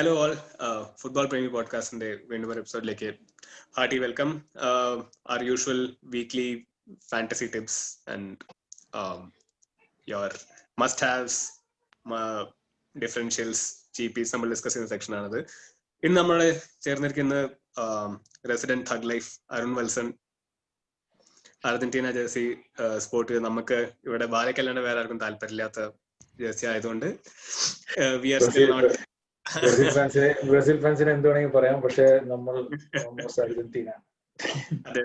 Hello all, Football Premi Podcastന്റെ വീണ്ടും ഒരു എപ്പിസോഡിലേക്ക് hearty welcome. Our usual weekly fantasy tips and your must-haves, differentials, GPs നമ്മൾ discuss ചെയ്യുന്ന section ആണത്. ഇന്ന് നമ്മൾ ചേർന്നിരിക്കുന്ന resident thug life Arun Valsan, Argentina jersey sport ചെയ്ത് നമുക്ക് ഇവിടെ ബാലക്കല്ലാണ്ട് വേറെ ആർക്കും താല്പര്യമില്ലാത്ത ജേഴ്സി ആയതുകൊണ്ട് we are still not Brazil ഫാൻസിന് എന്ത് വേണമെങ്കിൽ പറയാം, പക്ഷെ നമ്മൾ അർജന്റീന. അതെ,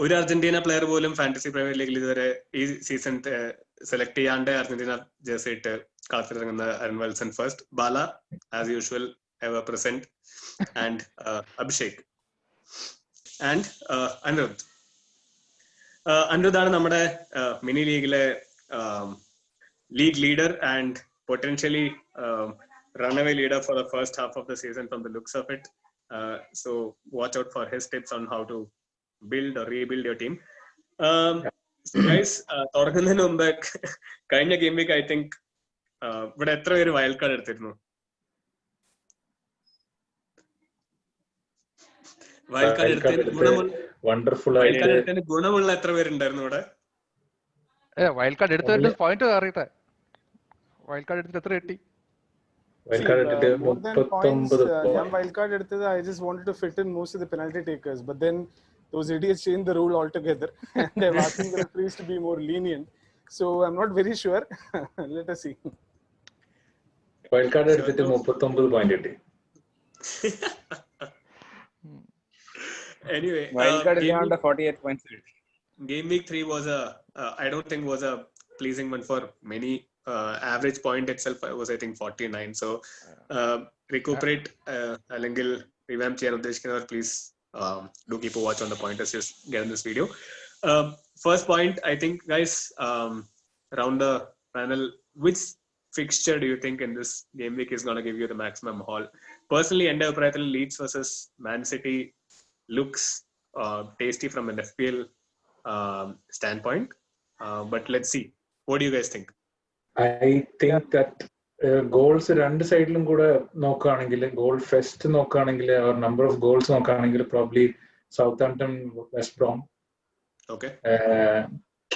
ഒരു അർജന്റീന പ്ലെയർ പോലും ഫാന്റസി പ്രീമിയർ ലീഗിൽ ഇതുവരെ ഈ സീസൺ സെലക്ട് ചെയ്യാണ്ട് അർജന്റീന ജേഴ്സി ഇട്ട് കളത്തിലിറങ്ങുന്ന Arun Valsan first, Bala as usual ever present, and Abhishek and Anirudh. അനിരുദ്ധാണ് നമ്മുടെ മിനി ലീഗിലെ league leader and potentially runaway leader for the first half of the season from the looks of it. So watch out for his tips on how to build or rebuild your team. So guys, തുടങ്ങുന്നതിന് മുമ്പ് കഴിഞ്ഞ game week I think ഇവിടെ എത്ര പേര് wild card എടുത്തിരുന്നു? Wild card എടുത്തതിന് ഗുണമുള്ള എത്ര പേരുണ്ടായിരുന്നു ഇവിടെ? വൈൽഡ് കാർഡ് എടുത്തതിന്റെ പോയിന്റ് അറിയട്ടെ. വൈൽഡ് കാർഡ് എടുത്തിട്ട് എത്ര കിട്ടി? More than points, ഞാൻ wild card എടുത്തത് I just wanted to fit in most of the penalty takers, but then those idiots changed the rule altogether and they're asking the referees to be more lenient, so I'm not very sure. Let us see. wild card എടുത്തിട്ട് 39 point കിട്ടി. Anyway, wild card ഇല്ലാണ്ട് 48 points. Game week 3 was I don't think was a pleasing one for many. Average point itself was I think 49, so recuperate അല്ലെങ്കിൽ revamp ചെയ്യാൻ ഉദ്ദേശിക്കുന്നവർ please do keep a watch on the pointers you get in this video. First point, I think guys, around the panel, which fixture do you think in this game week is going to give you the maximum haul? Personally, എൻ്റെ അഭിപ്രായത്തിൽ Leeds versus Man City looks tasty from an FPL standpoint, but let's see, what do you guys think? I think that goals രണ്ട് സൈഡിലും കൂടെ നോക്കുകയാണെങ്കിൽ, goal fest നോക്കുകയാണെങ്കിൽ, number of goals നോക്കുകയാണെങ്കിൽ probably Southampton West Brom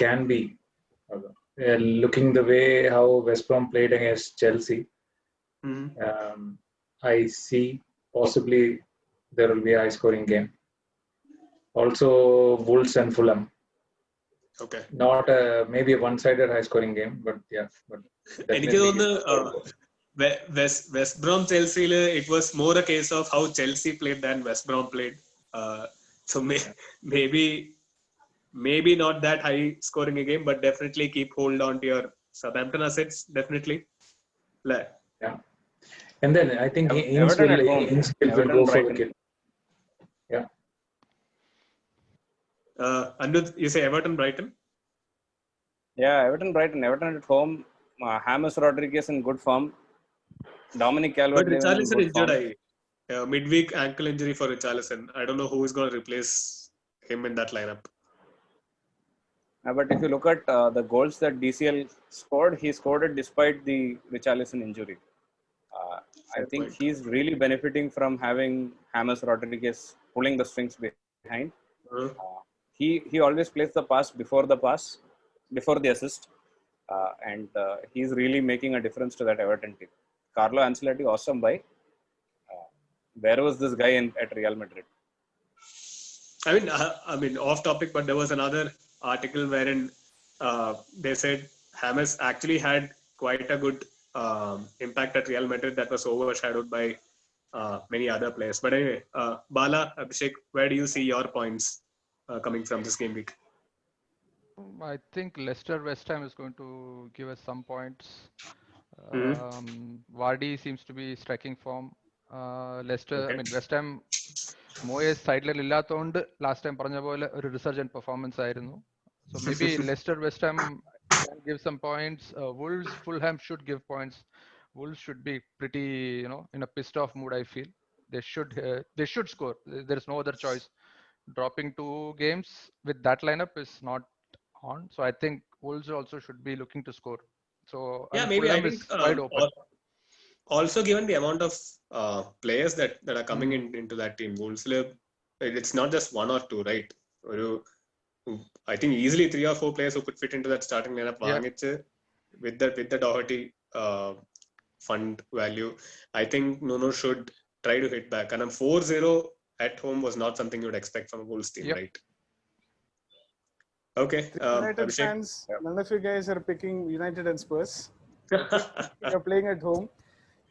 can be looking the way how West Brom played against Chelsea. I see possibly there will be a high scoring game. Also Wolves and Fulham. Okay. Not maybe a one-sided high-scoring game, but yeah. But എനിക്ക് തോന്നുന്നു West Brom Chelsea it was more a case of how Chelsea played than West Brom played. So maybe not that high-scoring a game, but definitely keep hold on to your Southampton assets. Definitely. Yeah. And then I think Ings will go for the kill. Yeah. Anuj, you say Everton Brighton? Yeah, Everton at home. James Rodriguez in good form. Dominic Calvert-Lewin Richarlison in good form. Midweek ankle injury for Richarlison. I don't know who is going to replace him in that lineup. But if you look at the goals that DCL scored, he scored it despite the Richarlison injury. I think he's really benefiting from having James Rodriguez pulling the strings behind. He always plays the pass before the assist, and he's really making a difference to that Everton team. Carlo Ancelotti, awesome buy. Where was this guy at Real Madrid? I mean, off topic, but there was another article wherein they said James actually had quite a good impact at Real Madrid that was overshadowed by many other players. But anyway, Bala, Abhishek, where do you see your points coming from this game week? I think Leicester West Ham is going to give us some points. Vardy seems to be striking form. Leicester, I mean West Ham Moyes sideline ഇല്ലാത്തതുകൊണ്ട് last time പറഞ്ഞ പോലെ ഒരു റിസർജന്റ് performance ആയിരുന്നു. So maybe Leicester West Ham can give some points. Wolves Fulham should give points. Wolves should be pretty, in a pissed off mood. I feel they should score. There is no other choice. Dropping 2 games with that lineup is not on. So I think Wolves also should be looking to score. So yeah, maybe Fulham I think is wide open. also given the amount of players that are coming into that team, Wolves, it's not just one or two, right? I think easily 3 or 4 players who could fit into that starting lineup. With the Doherty fund value, I think Nuno should try to hit back. And 4-0 at home was not something you would expect from a Wolves team, right? Okay. United fans, none of you guys are picking United and Spurs. You're playing at home,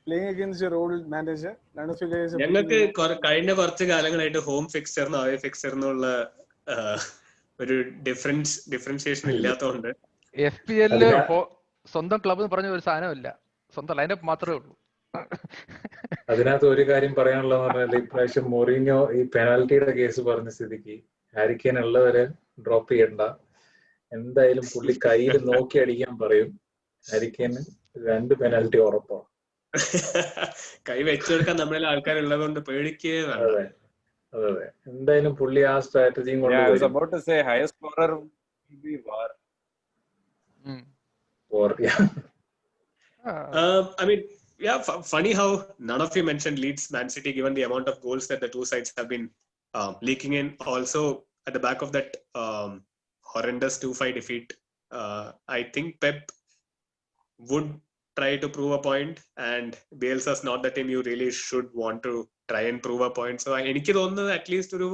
playing against your old manager. None of you guys are ഞങ്ങൾക്ക് കഴിഞ്ഞ കുറച്ച് കാലങ്ങളായിട്ട് home ഫിക്സറിനും away ഫിക്സറിനുള്ള ഒരു differentiation ഇല്ലാത്തതുകൊണ്ട് FPL സ്വന്തം club എന്ന് പറഞ്ഞ ഒരു സാധനമില്ല, സ്വന്തം ലൈനപ്പ് മാത്രമേ ഉള്ളൂ. അതിനകത്ത് ഒരു കാര്യം പറയാനുള്ളതെന്ന് പറഞ്ഞാൽ ഇപ്രാവശ്യം മൊറീഞ്ഞോ ഈ പെനാൽറ്റിയുടെ കേസ് പറഞ്ഞ സ്ഥിതിക്ക് ഹാരി കെയ്ൻ ഉള്ളവരെ ഡ്രോപ്പ് ചെയ്യണ്ട, എന്തായാലും പുള്ളി കയ്യിൽ നോക്കി അടിക്കാൻ പറയും. ഹാരി കെയ്ന് 2 പെനാൽറ്റി ഉറപ്പാണ്. കൈ വെച്ചെടുക്കാൻ നമ്മളെ ആൾക്കാരുള്ളത് കൊണ്ട് പേടിക്കേ വേണ്ട. അതെ അതെ, എന്തായാലും പുള്ളി ആ സ്ട്രാറ്റജിയും കൊണ്ട് I mean, yeah, funny how none of you mentioned Leeds Man City, given the amount of goals that the two sides have been leaking in. Also, at the back of that horrendous 2-5 defeat, I think Pep would try to prove a point, and Bielsa's not the team you really should want to try and prove a point. So, എനിക്ക് തോന്നുന്നത് at least ഒരു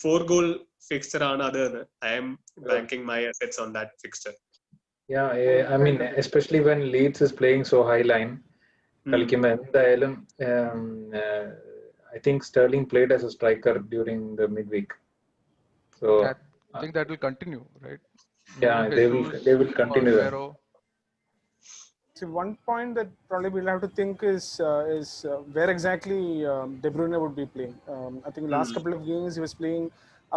4-goal fixture ആണ് അത്. I am banking my assets on that fixture. Yeah, I mean, especially when Leeds is playing so high line, കളിക്കുമ്പോൾ എന്തായാലും I think Sterling played as a striker during the midweek. So I think that will continue, right? Yeah, they will continue that. See, one point that probably we'll have to think is where exactly De Bruyne would be playing. I think last couple of games he was playing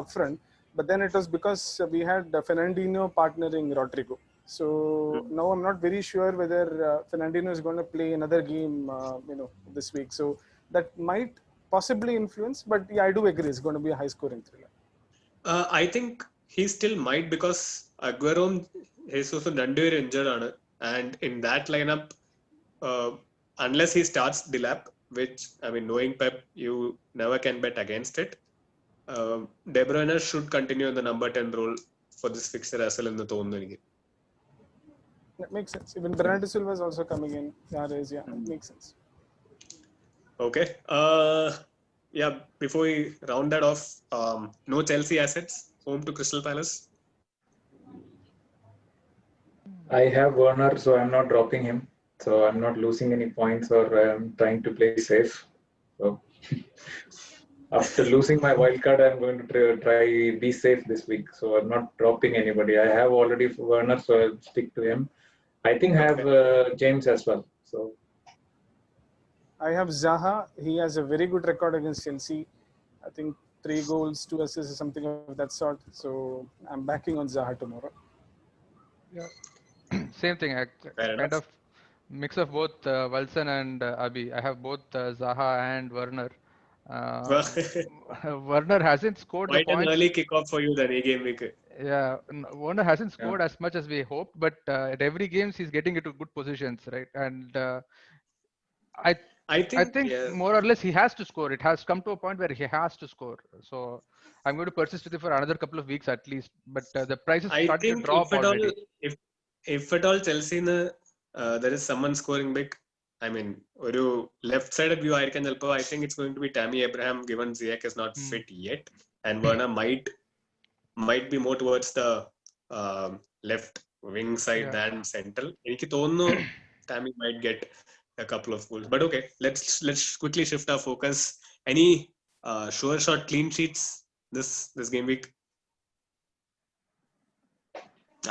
up front, but then it was because we had Fernandinho partnering Rodrigo. So now I'm not very sure whether Fernandinho is going to play another game, this week. So that might possibly influence, but yeah, I do agree it's going to be a high-scoring thriller. I think he still might, because Aguero, Jesus and Dandur injured on it, and in that lineup, unless he starts Delap, which I mean, knowing Pep, you never can bet against it. De Bruyne should continue in the number 10 role for this fixture as well in the Thorn. That makes sense. Even Bernardo Silva is also coming in. Makes sense. Okay. Yeah, before we round that off, no Chelsea assets, home to Crystal Palace. I have Werner, so I'm not dropping him. So I'm not losing any points, or I'm trying to play safe. So after losing my wild card, I'm going to try be safe this week. So I'm not dropping anybody. I have already Werner, so I'll stick to him. I think I have James as well. So I have Zaha. He has a very good record against Chelsea. I think 3 goals, 2 assists, or something of that sort. So I'm backing on Zaha tomorrow. Yeah, same thing. Kind of mix of both Wilson and Abi. I have both Zaha and Werner. Werner hasn't scored quite the points. An early kickoff for you then, game week. Yeah, Werner hasn't scored as much as we hoped, but at every game he's getting into good positions, right? And I think more or less he has to score. It has come to a point where he has to score. So I'm going to persist with it for another couple of weeks at least. But the prices started to drop already. If at all Chelsea there is someone scoring big, I mean, ഒരു left sided view ആയിരിക്കാൻ ചിലപ്പോൾ I think it's going to be Tammy Abraham, given Ziyech is not fit yet, and Werner might be more towards the left wing side than central. എനിക്ക് തോന്നുന്നു Tammy might get a couple of goals, but okay, let's quickly shift our focus. Any sure shot clean sheets this game week?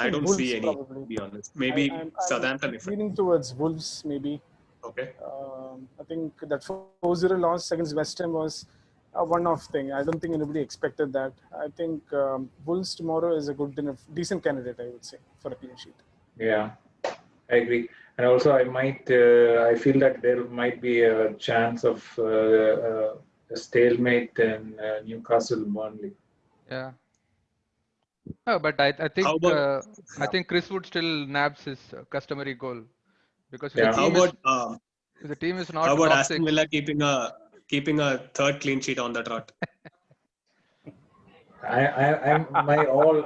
I don't Wolves, see any, probably. to be honest. Maybe Southampton. I'm leaning towards Wolves, maybe. Okay. I think that 4-0 loss against West Ham was a one-off thing. I don't think anybody expected that. I think Wolves tomorrow is a good enough, decent candidate, I would say, for a clean sheet. Yeah, I agree. And also, I feel that there might be a chance of a stalemate in Newcastle-Burnley. Yeah. Oh, but I think Chris Wood still nabs his customary goal, because how about If the team is not How about top Aston 6, Villa keeping a third clean sheet on the trot? I'm my all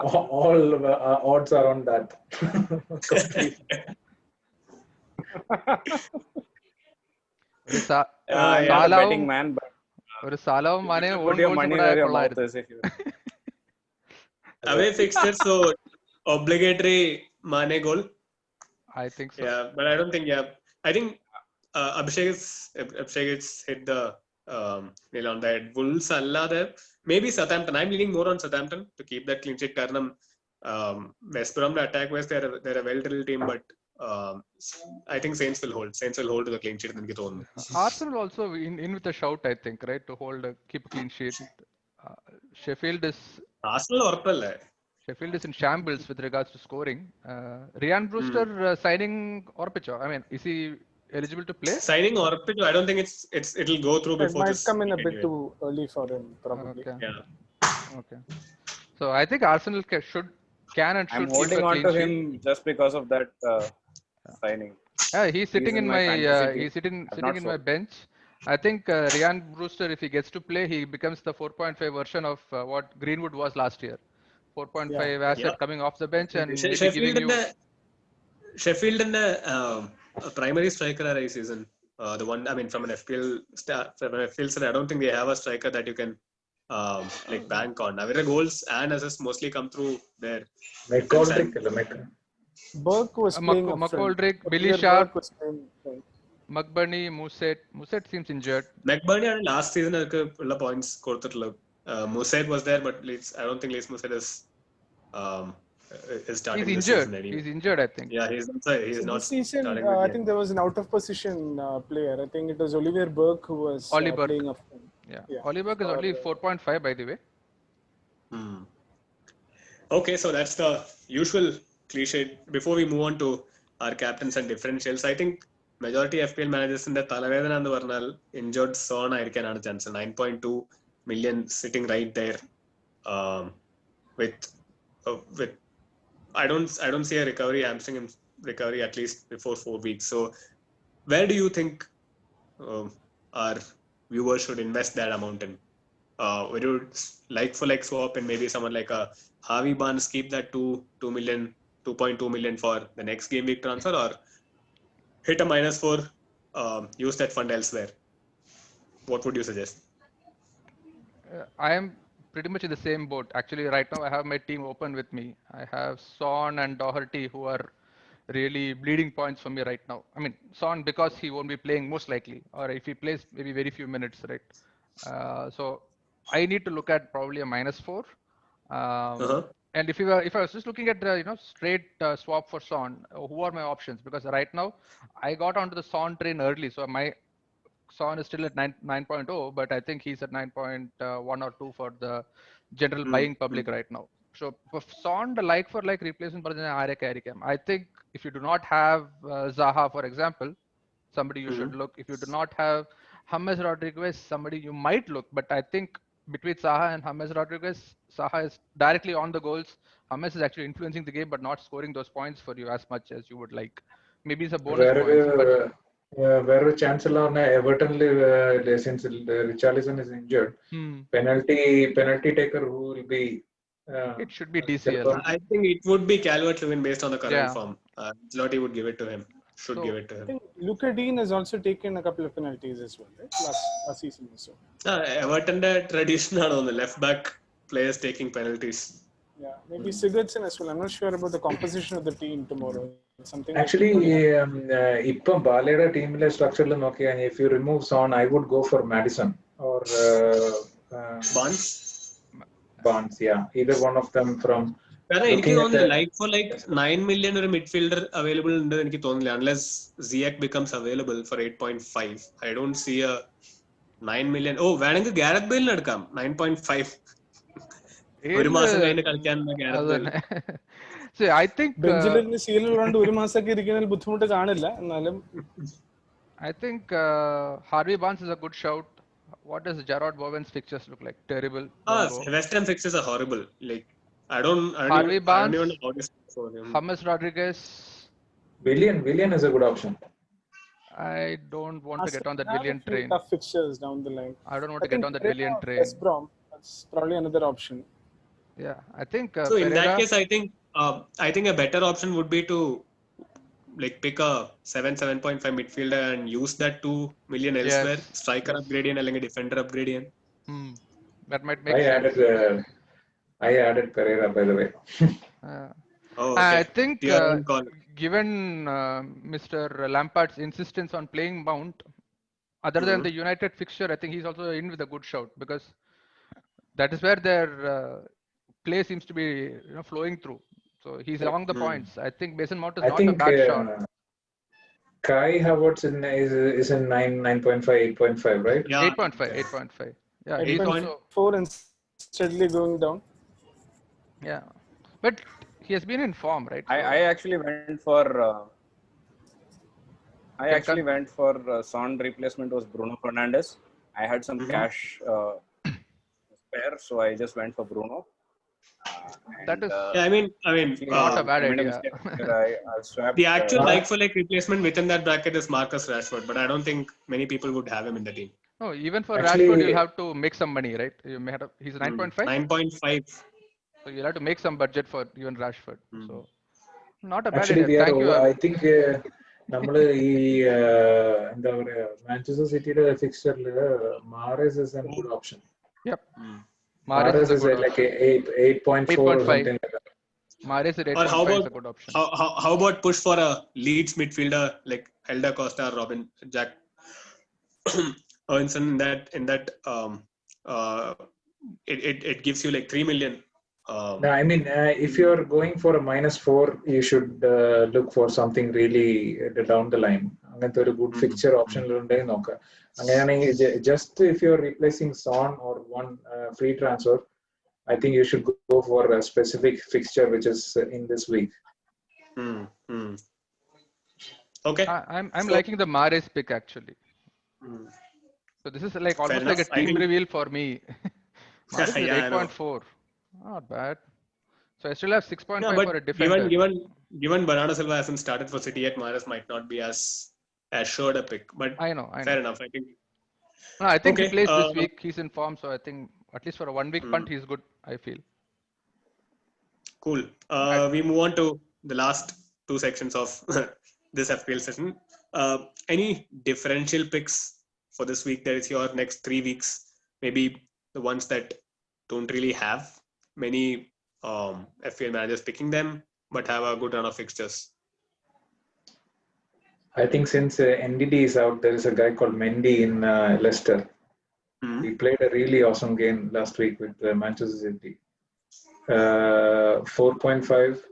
odds are on that. Completely. ഒരു സ- I'm not a സാലാവും betting man, but ഒരു സാലാവും you മാനയും better on put your goals money കൂടെ where ആയ your mouth കൊള്ളായിരുന്നു. is. If you Away fixtures, so obligatory Mane goal. I think so. Yeah, but I don't think. Yeah, I think Abhishek has hit the nail on the head. Wolves allada maybe Southampton. I'm leaning more on Southampton to keep that clean sheet. Karanam West Brom attack wise they're a well-drilled team, but I think Saints will hold. Saints will hold to the clean sheet. Arsenal also in with a shout, I think, right, to keep a clean sheet. Sheffield is in shambles with regards to scoring. Ryan Brewster signing Orpicho. I mean, is he eligible to play? Signing Orpicho, I don't think it'll go through before it this. Might come in a bit too early for him, probably. Okay. Yeah. Okay. So I think Arsenal can and should. I'm holding on to him just because of that signing. Yeah, he's sitting in my he's sitting in my bench. I think Ryan Brewster, if he gets to play, he becomes the 4.5 version of what Greenwood was last year. 4.5 asset coming off the bench and Sheffield in the primary striker this season. The one, I mean, from an FPL side, I don't think they have a striker that you can bank on. Now, goals and assists mostly come through their. Burke was playing McGoldrick, Billy Sharp, McBurney, Muset seems injured. McBurney last season points Muset was there, but I don't think Leeds Muset is starting. He's injured. He's injured, I think. Yeah, he's not season, starting. I think there was an out of position player. I think it was Oliver Burke who was playing up front. Yeah. Oliver Burke is only 4.5, by the way. Okay, so that's the usual cliche. Before we move on to our captains and differentials, I think majority FPL managers in the Talavedana and the Varnal injured Son Irkan chance. 9.2 million sitting right there. With I don't see a hamstring recovery at least before 4 weeks. So where do you think our viewers should invest that amount in? Would you like for like swap and maybe someone like a Harvey Barnes, keep that 2.2 million for the next game week transfer, or hit a -4, use that fund elsewhere? What would you suggest? I am pretty much in the same boat. Actually, right now I have my team open with me. I have Son and Doherty who are really bleeding points for me right now. I mean, Son because he won't be playing most likely, or if he plays maybe very few minutes, right? So I need to look at probably a -4. And if I was just looking at straight swap for Son, who are my options? Because right now I got onto the Son train early, so my Son is still at 9.0, but I think he's at 9.1 or 2 for the general buying public right now. So for Son, the like for like replacement, I think if you do not have Zaha, for example, somebody you should look. If you do not have James Rodriguez, somebody you might look. But I think between Zaha and James Rodriguez, Zaha is directly on the goals. James is actually influencing the game, but not scoring those points for you as much as you would like. Maybe it's a bonus points, but വേറൊരു chance ഉള്ള എവർട്ടണിൽ since Richarlison is injured, penalty taker who will be it should be DCL. I think it would be Calvert-Lewin based on the current form. Ancelotti would give it to him. Give it to him. I think Luca Dean has also taken a couple of penalties as well, right? Last season or so. Everton tradition on the left back players taking penalties. Yeah, maybe Sigurdsson as well. I'm not sure about the composition of the team tomorrow. Something actually ippam Baleda teamile structure la nokiya, if you remove Son, I would go for Maddison or Barnes, yeah, either one of them from like for like 9 million or midfielder available unless Ziyech becomes available for 8.5. I don't see a 9 million. Oh, വേണമെങ്കിൽ Gareth Bale എടുക്കാം 9.5. ഒരു മാസം കഴിഞ്ഞ് കളിക്കാനുള്ള Gareth Bale. See, I think ബെഞ്ചിലിരുന്ന് ശീലമുള്ളതുകൊണ്ട് ഒരു മാസമൊക്കെ ഇരിക്കുന്നതിൽ ബുദ്ധിമുട്ട് കാണില്ല. എന്നാലും I think Harvey Barnes is a good shout. What does Jarrod Bowen's fixtures look like? Terrible. West Ham fixtures are horrible. Like Harvey Barnes, James Rodriguez. Willian is a good option. I don't want to get on that Arsenal have Willian a few train. tough fixtures down the line. I don't want I to get think on that Pereira Willian or train. West Brom. That's probably another option. Yeah, I think So in that Pereira. case, I think a better option would be to like pick a 7.5 midfielder and use that 2 million elsewhere. Yes, Striker yes. upgrade and defender upgrade. That might make sense. I added Pereira, by the way. Oh, I okay. think Your own call. given Mr. Lampard's insistence on playing Mount, other than the United fixture, I think he's also in with a good shout because that is where their play seems to be flowing through. So he's among the points. I think Mason Mount is not a bad shot. Kai Havertz is in 9.5, 8.5, right? Yeah, 8.5. Yeah, he's 8.4 and steadily going down. Yeah, but he has been in form, right? So I actually went for Son replacement was Bruno Fernandes. I had some cash spare, so I just went for Bruno. That is I mean, not a bad idea. I swapped, the actual like-for-like replacement within that bracket is Marcus Rashford, but I don't think many people would have him in the team. No, even for Actually, Rashford, you'll have to make some money, right? You may have he's 9.5. 9.5. So you'll have to make some budget for even Rashford. So not a bad actually, idea. Thank you. I think നമ്മള് ഈ എന്താ പറയാ Manchester സിറ്റിയുടെ ഫിക്സ്ചറിൽ മാറേസ് is a good option. Yep. Mahrez is like 8.4 or something like that. Mahrez at 8.5 is a good option. How about push for a Leeds midfielder like Helder Costa, Robin, Jack Owenson? It gives you like 3 million. No, I mean, if you're going for a -4, you should look for something really down the line. അങ്ങനത്തെ ഒരു good fixture option ഉണ്ടെങ്കിൽ നോക്കാം. അങ്ങനെയാണെങ്കിൽ just if you're replacing Son or one free transfer, I think you should go for a specific fixture which is in this week. Okay. I'm liking the Mahrez pick actually. So this is like almost like a team reveal for me. Mahrez is 8.4. Not bad. So I still have 6.5 for a defender. Given Bernardo Silva hasn't started for City yet, Mahrez might not be as assured a pick. But I know. Fair enough. I think he plays this week. He's in form, so I think at least for a 1 week punt, he's good. I feel. Cool. We move on to the last 2 sections of this FPL session. Any differential picks for this week? That is your next 3 weeks. Maybe the ones that don't really have many FPL managers picking them, but have a good run of fixtures. I think since NDD is out, there is a guy called Mendy in Leicester. He played a really awesome game last week with Manchester City. 4.5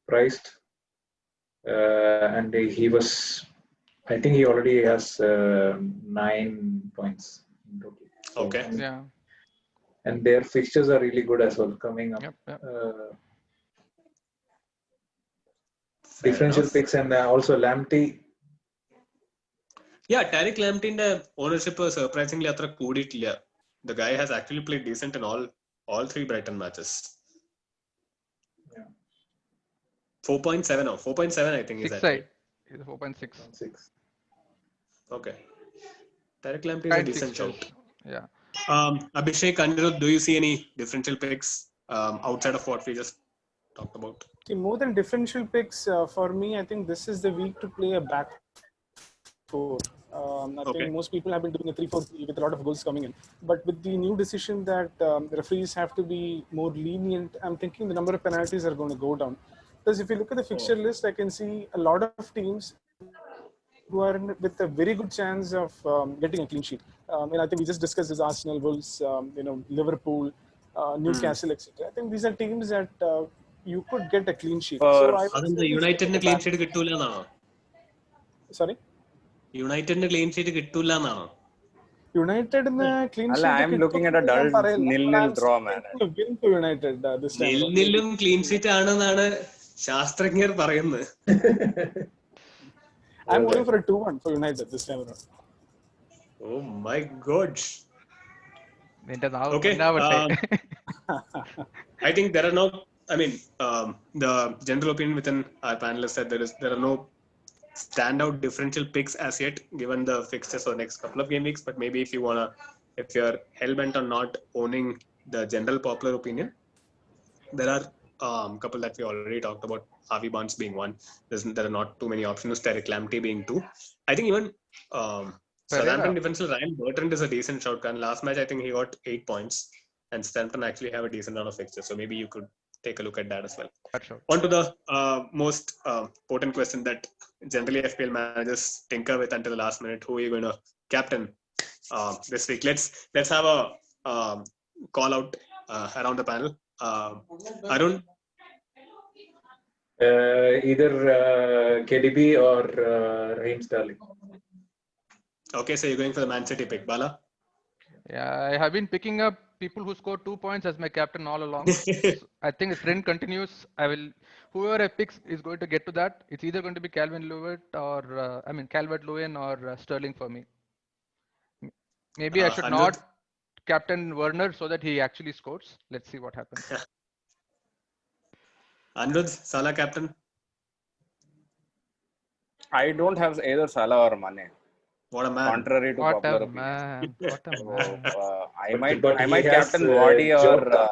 priced, and he was. I think he already has 9 points in total. So, Okay. Yeah. And their fixtures are really good as well coming up. Yep. Differential picks and also Lamptey. Yeah, Tariq Lamptey ownership was surprisingly atra kooditilla. The guy has actually played decent in all 3 Brighton matches. Yeah. 4.7 or 4.7 I think is that. He's 4.6. Okay. Tariq Lamptey is a decent shout. Yeah. Abhishek, Anirudh, do you see any differential picks outside of what we just talked about? See, more than differential picks, for me, I think this is the week to play a back 4. I think most people have been doing a 3-4 with a lot of goals coming in. But with the new decision that referees have to be more lenient, I'm thinking the number of penalties are going to go down. Because if you look at the fixture list, I can see a lot of teams who are with a very good chance of getting a clean sheet. And I think we just discussed this: Arsenal, Wolves, Liverpool, Newcastle, etc. I think these are teams that you could get a clean sheet. So the United clean sheet kittula naano? Sorry? United clean sheet kittula naano? United clean sheet. I'm looking at a dull 0-0 draw, man. Win for United this time. 0-0 clean sheet ആണെന്നാണ് ശാസ്ത്രജ്ഞർ പറയുന്നത്. I'm going for a 2-1 for United this time around. Oh my God. Okay. I think there are no. I mean, the general opinion within our panelists that there are no standout differential picks as yet, given the fixtures for the next couple of game weeks. But maybe if you're hell bent on not owning the general popular opinion, there are couple that we already talked about. Harvey Barnes being one. There are not too many options. Derek Lamptey being two. I think even Southampton defensive Ryan Bertrand is a decent shout. And last match, I think he got 8 points, and Southampton actually have a decent run of fixtures. So maybe you could take a look at that as well. On to the most potent question that generally FPL managers tinker with until the last minute: who are you going to captain this week? Let's have a call out around the panel. Arun? Either KDB or Raheem Sterling. Okay, so you're going for the Man City pick. Bala? Yeah, I have been picking up people who score 2 points as my captain all along. So I think the trend continues. Whoever I pick is going to get to that. It's either going to be Calvert-Lewin or Sterling for me. Maybe I should not captain Werner so that he actually scores. Let's see what happens. Anirudh, Salah captain? I don't have either Salah or Mane. What a man! Contrary to What popular a man! What a opinion. man! So, I But might he has, captain Vardy or Jota.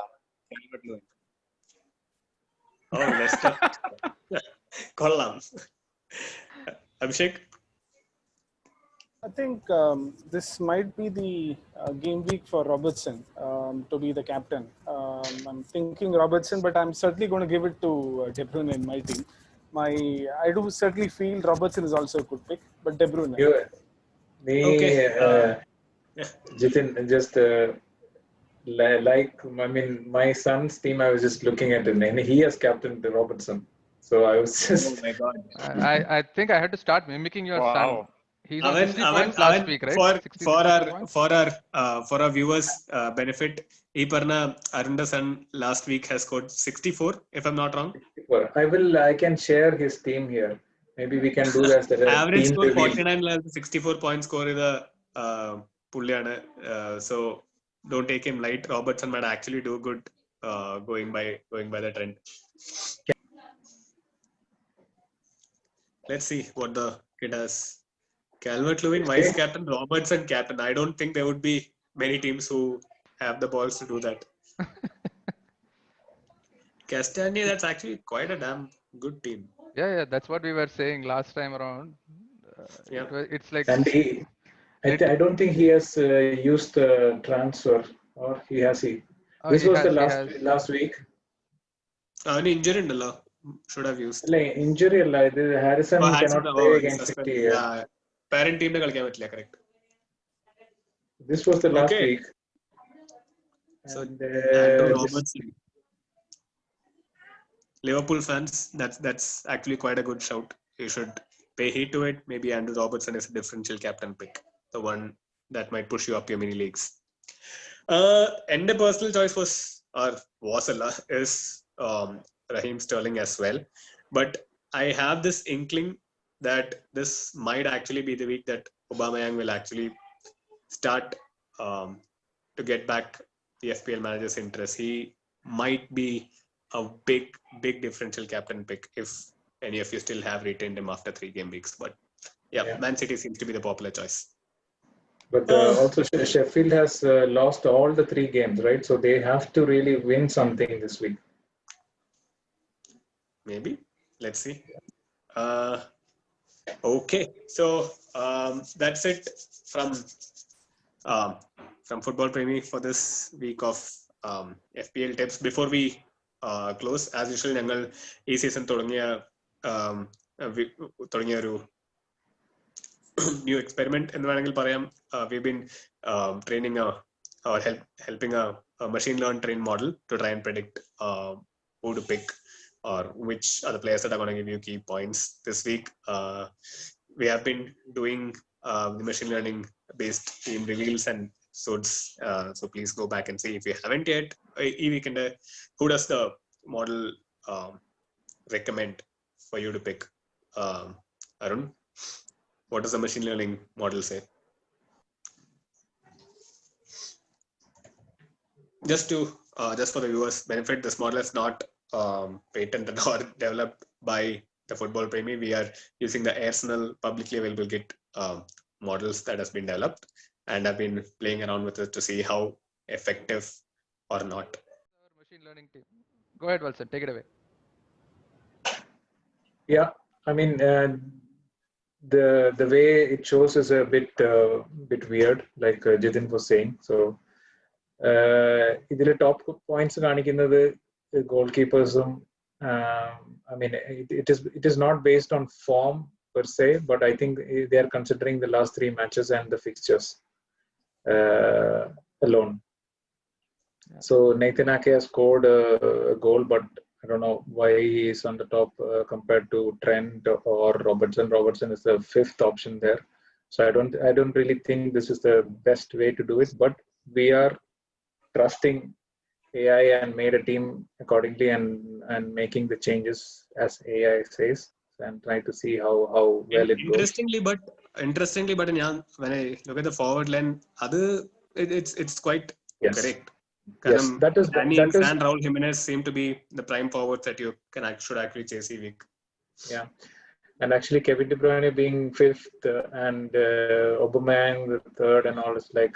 Calvert-Lewin. Oh, Leicester. Kollam. Abhishek? I think this might be the game week for Robertson to be the captain. I'm thinking Robertson, but I'm certainly going to give it to De Bruyne in my team. I do certainly feel Robertson is also a good pick, but De Bruyne. Jitin, just my son's team, I was just looking at him, and he has captained Robertson. So I was just. Oh my God! I think I had to start mimicking your son. He's on 60 points last week, right? For our viewers' benefit, Arunda's son last week has scored 64, if I'm not wrong. I can share his team here. Maybe we can do that. Average score 49, 64 point score is a Pulyana. So don't take him light. Robertson might actually do good going by the trend. Let's see what the kid has. Calvert-Lewin, vice captain, Robertson captain. I don't think there would be many teams who have the balls to do that. Castagne, that's actually quite a damn good team. Yeah, that's what we were saying last time around. It's like. And I don't think he has used the transfer, or he has. This was the last week. Injury indalla. Should have used. Injury Harrison cannot play against City. Parent team correct. This was the last week. So Andrew Robertson. Liverpool fans, that's actually quite a good shout. You should pay heed to it. Maybe Andrew Robertson is a differential captain pick, the one that might push you up your mini leagues. And the personal choice is Raheem Sterling as well. But I have this inkling that this might actually be the week that Aubameyang will actually start to get back the FPL manager's interest. He might be a big differential captain pick if any of you still have retained him after 3 game weeks. But yeah, Man City seems to be the popular choice. But also Sheffield has lost all the 3 games, right? So they have to really win something this week. Maybe. Let's see. Okay, so that's it from Football Premi for this week of FPL tips. Before we close, as usual, ഞങ്ങൾ ഈ season തുടങ്ങിയ ഒരു new experiment എന്ന് വേണമെങ്കിൽ പറയാം. We've been training or helping a machine learned train model to try and predict who to pick or which are the players that are going to give you key points this week. We have been doing the machine learning based team reveals and episodes, so please go back and see if you haven't yet. Who does the model recommend for you to pick? Arun, what does the machine learning model say? Just for the viewers' benefit, this model is not patented or developed by the Football Premi, we are using the Arsenal publicly available Git models that has been developed, and I've been playing around with it to see how effective or not. Our machine learning team. Go ahead, Wilson. Take it away. Yeah, I mean, the way it shows is a bit weird, like Jitin was saying. So, ഇതിലെ top points കാണിക്കുന്നത് goalkeepers-ഉം, I mean, it is not based on form per se, but I think they are considering the last 3 matches and the fixtures alone. Yeah. So Nathan Ake has scored a goal, but I don't know why he is on the top compared to Trent or Robertson. Robertson is the 5th option there. So I don't really think this is the best way to do it, but we are trusting AI and made a team accordingly and making the changes as AI says, and trying to see how well it goes. Interestingly, but when I look at the forward line, it's quite correct. Yes, that is Danny and Raul Jimenez seem to be the prime forwards that you should actually chase every week. Yeah, and actually Kevin De Bruyne being 5th and Aubameyang the 3rd and all is like,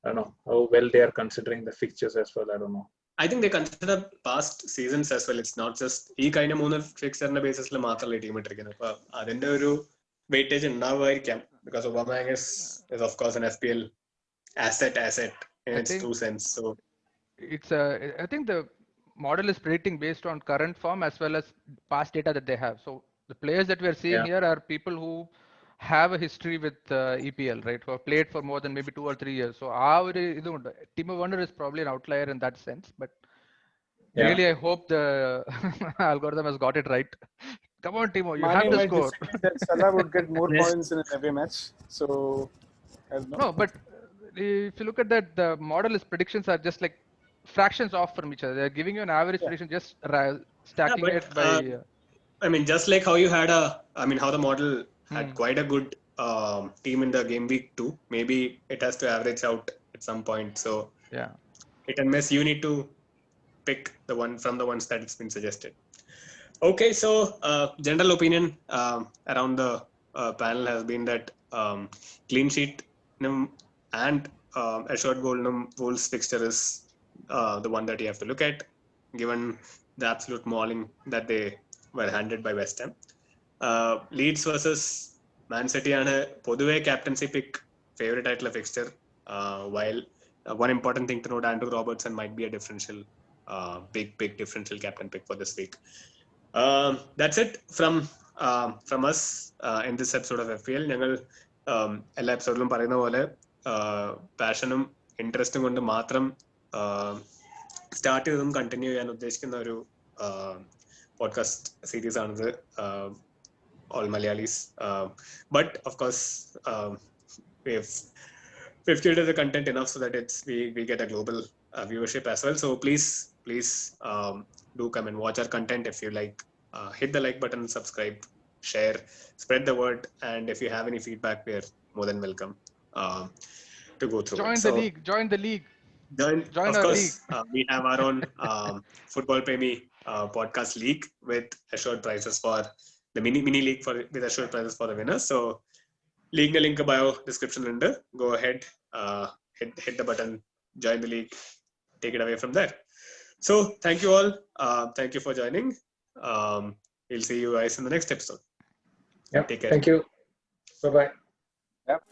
I don't know how well they are considering the fixtures as well. I don't know. I think they consider past seasons as well. It's not just ഈ കഴിഞ്ഞ 3 ഫിക്സറിന്റെ ബേസിസിൽ മാത്രമല്ല team ഇട്ടിരിക്കുന്നത്. അപ്പൊ അതിന്റെ ഒരു weightage ഉണ്ടാവുമായിരിക്കാം, because Aubameyang is of course an FPL asset in its true sense. So it's I think the model is predicting based on current form as well as past data that they have. So the players that we are seeing here are people who have a history with EPL, right? Who have played for more than maybe 2 or 3 years. So Timo Werner is probably an outlier in that sense, but really I hope the algorithm has got it right. Come on, Timo, you have to score. That Salah would get more points in every match. So no, but if you look at that, the model is predictions are just like fractions off from each other. They're giving you an average prediction, just stacking it by. I mean, just like how you had how the model had quite a good team in the game week 2, maybe it has to average out at some point. So yeah, hit and miss. You need to pick the one from the ones that it's been suggested. Okay, so general opinion around the panel has been that clean sheet and assured goal Wolves fixture is the one that you have to look at, given the absolute mauling that they were handed by West Ham. Leeds versus Man City ആണ് പൊതുവെ captaincy pick favorite ആയിട്ടുള്ള fixture, while one important thing to note, Andrew Robertson might be a differential big differential captain pick for this week. That's it from us in this episode of FPL. ഞങ്ങൾ എല്ലാ എപ്പിസോഡിലും പറയുന്ന പോലെ പാഷനും ഇൻട്രസ്റ്റും കൊണ്ട് മാത്രം start ചെയ്തതും continue ചെയ്യാൻ ഉദ്ദേശിക്കുന്ന ഒരു പോഡ്കാസ്റ്റ് സീരീസ് ആണിത്, all Malayalis, but of course we've created the content enough so that we get a global viewership as well. So please do come and watch our content. If you like, hit the like button, subscribe, share, spread the word, and if you have any feedback, we are more than welcome to go through. Join the league. Join of our course, league. We have our own Football Premi podcast league with assured prizes for the mini league with assured prizes for the winners. So league link bio description under. Go ahead, hit the button, join the league, take it away from there. So thank you all. Thank you for joining. We'll see you guys in the next episode. Take care. Thank you. Bye bye. Yep.